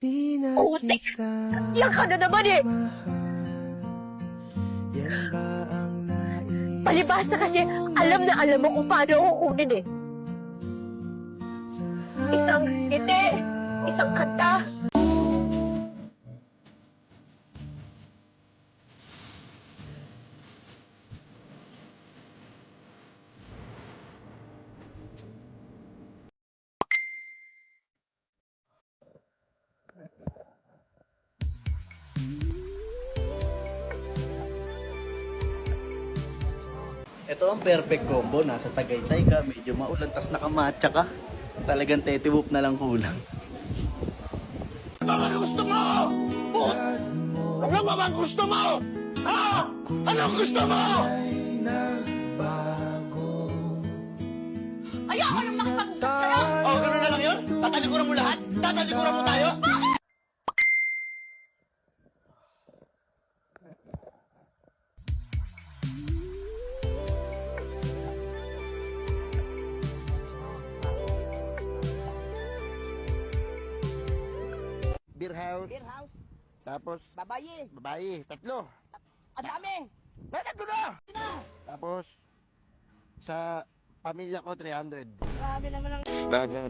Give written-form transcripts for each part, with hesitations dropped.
Putik! Yan ka na naman eh! Palibhasa kasi alam na alam mo kung paano ako kunin eh. Isang ngiti, isang kanta. Ito ang perfect combo. Nasa Tagaytay ka, medyo maulan, tas nakamatcha ka. Talagang tetiwop na lang kulang. Ano gusto mo? Ano ba bang gusto mo? Ha? Anong gusto mo? Ayoko nang makipag-usap sa'yo! Oh, gano'n na lang yun? Tatalikuran mo lahat? Tatalikuran mo tayo? Beer house. Beer house, Tapos, babayi, babae. Tatlo. ang dami. Tatlo na! Tapos, sa pamilya ko, 300. Grabe naman ang... Bagay.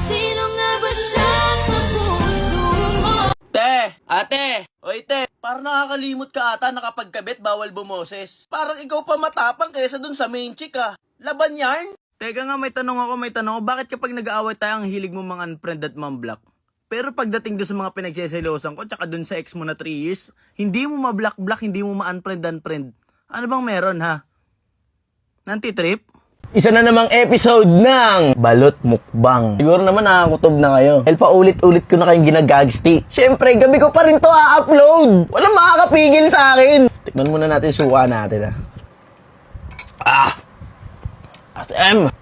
Sino nga ba siya sa puso mo? Te! Ate! Oy te! Parang nakakalimot ka ata nakapagkabit bawal bumoses. Parang ikaw pa matapang kaysa dun sa main chick ah. Laban yarn? Teka nga may tanong ako. Bakit kapag nag-aaway tayo ang hilig mo mga unfriend at man-block? Pero pagdating doon sa mga pinagseselosan ko tsaka doon sa ex mo na 3 years, hindi mo ma-block-block, hindi mo ma-unfriend-unfriend. Ano bang meron ha? Nanti-trip? Isa na namang episode ng Balot Mukbang. Siguro naman nakakakutob na kayo. Dahil paulit-ulit ko na kayong ginagagsti. Siyempre, gabi ko pa rin to upload. Walang makakapigil sa akin. Tikman muna natin suka natin At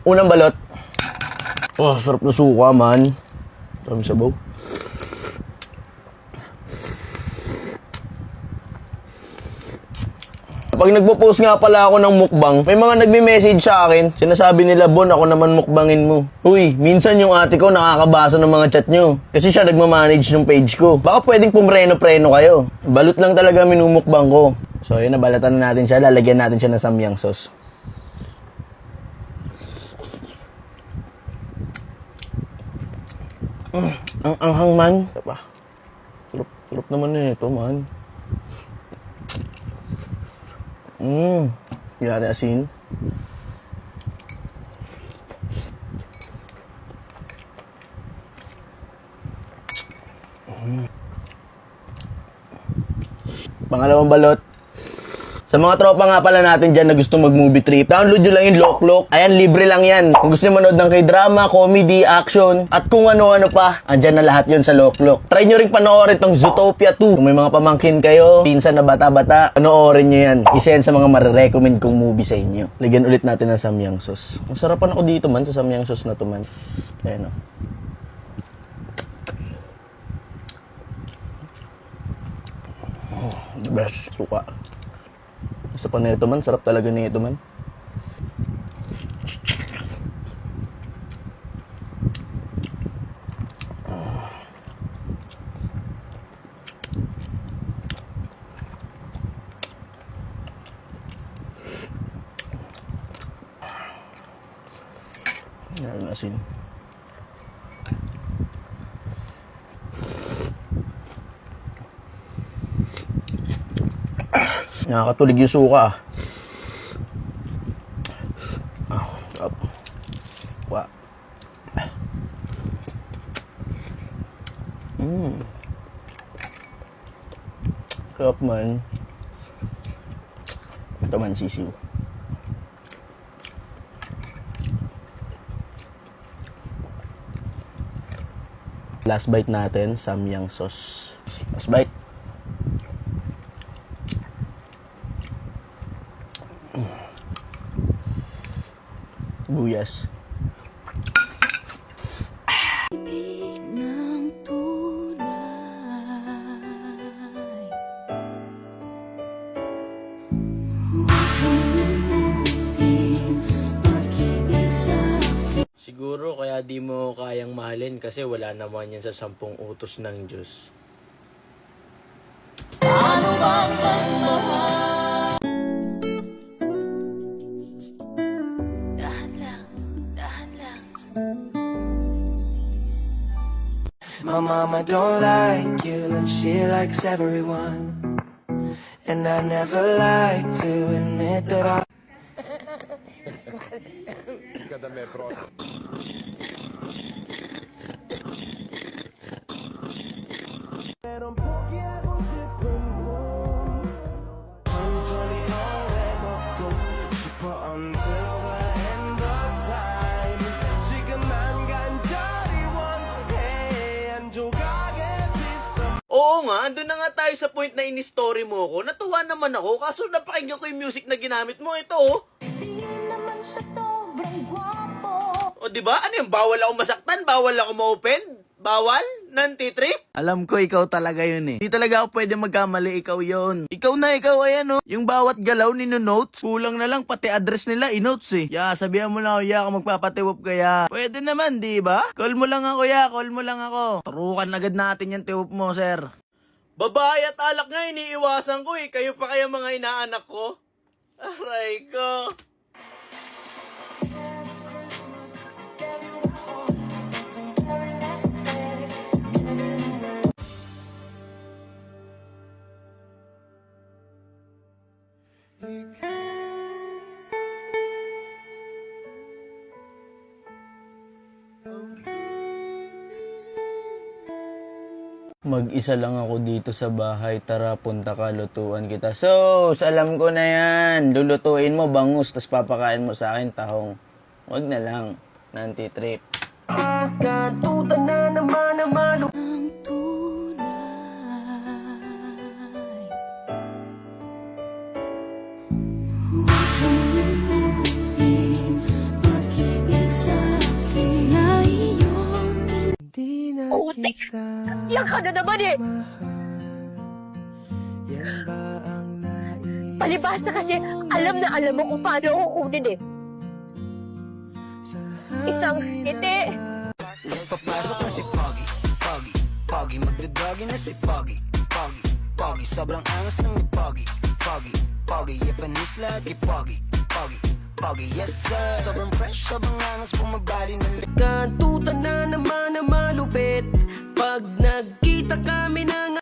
unang balot. Oh, sarap na suka man. Dami sabaw. Pag nagpo-post nga pala ako ng mukbang, may mga nagme-message sa akin. Sinasabi nila, Bon, ako naman mukbangin mo. Uy, minsan yung ate ko nakakabasa ng mga chat nyo. Kasi siya nagmamanage ng page ko. Baka pwedeng pumreno-preno kayo. Balut lang talaga minumukbang ko. So yun, nabalatan na natin siya. Lalagyan natin siya ng samyang sauce. Ang anghang man. Diba? Sarap naman ito man. Yari asin. Pangalawang balot. Sa mga tropa nga pala natin dyan na gusto mag-movie trip, download nyo lang yung Loklok. Ayan, libre lang yan. Kung gusto nyo manood ng k-drama, comedy, action, at kung ano-ano pa, andyan na lahat yon sa Loklok. Try nyo rin panoorin tong Zootopia 2. Kung may mga pamangkin kayo, pinsan na bata-bata, panoorin nyo yan. Isa yan sa mga marirecommend kong movie sa inyo. Lagyan ulit natin ng samyang sauce. Masarapan ako dito man, sa samyang sauce na to man. Ayan o. The best. Suka. Sa pa nito man, sarap talaga nito man. Yan, asin. Nakakatulig yung suka. Sarap. Wa. Sarap man. Ito man sisiw. Last bite natin, samyang sauce. Last bite. Buyas. Ibig ng tunay. di mo kayang mahalin kasi wala naman yan sa 10 utos ng Diyos. Dahan lang, dahan lang. My mama don't like you and she likes everyone. And I never like to admit that I until the end of time. 지금 난 간절히 원해 한 조각의 빛. Oo nga, andun na nga tayo sa point na in-story mo ko. Natuwa naman ako, kaso napakinggan ko yung music na ginamit mo. Ito, oh. Di naman siya sobrang gwapo. O, di ba? Ano yung bawal ako masaktan? Bawal ako ma-offend? Bawal? Nanti-trip? Alam ko, ikaw talaga yun eh. Di talaga ako pwede magkamali, ikaw yun. Ikaw na, ikaw, ayan oh. Yung bawat galaw nino-notes, kulang na lang pati address nila i-notes eh. Ya, sabihan mo lang ako, ya, kung magpapatiwop kaya. Pwede naman, di ba? Call mo lang ako, ya, call mo lang ako. Turukan agad natin yung tiwop mo, sir. Babae at alak nga, iniiwasan ko eh. Kayo pa kaya mga inaanak ko? Aray ko. Mag-isa lang ako dito sa bahay. Tara, punta ka, lutuan kita. So, alam ko na yan. Lulutuin mo bangus, tas papakain mo sa akin tahong. Wag na lang. Nanti-trip. Katutan na naman ang malu. Ang tunay. Huwag mong limutin pag-ibig sa'kin na iyong Di na Putik! kita Yan ka na naman eh! yan ba ang nais Palibhasa kasi alam na alam mo kung paano ako kunin eh. sa Isang hindi. Papasok na si Foggy, Foggy, Foggy. Magdadagi na si Foggy, Foggy, Foggy. Sobrang angas ng ni Foggy, Foggy, Foggy. Japanese lagi Foggy, Foggy, Foggy. Yes sir, sobrang fresh, sobrang angas. Bumabali ng Katutan na naman ang malupit. Pag nagkita kami ng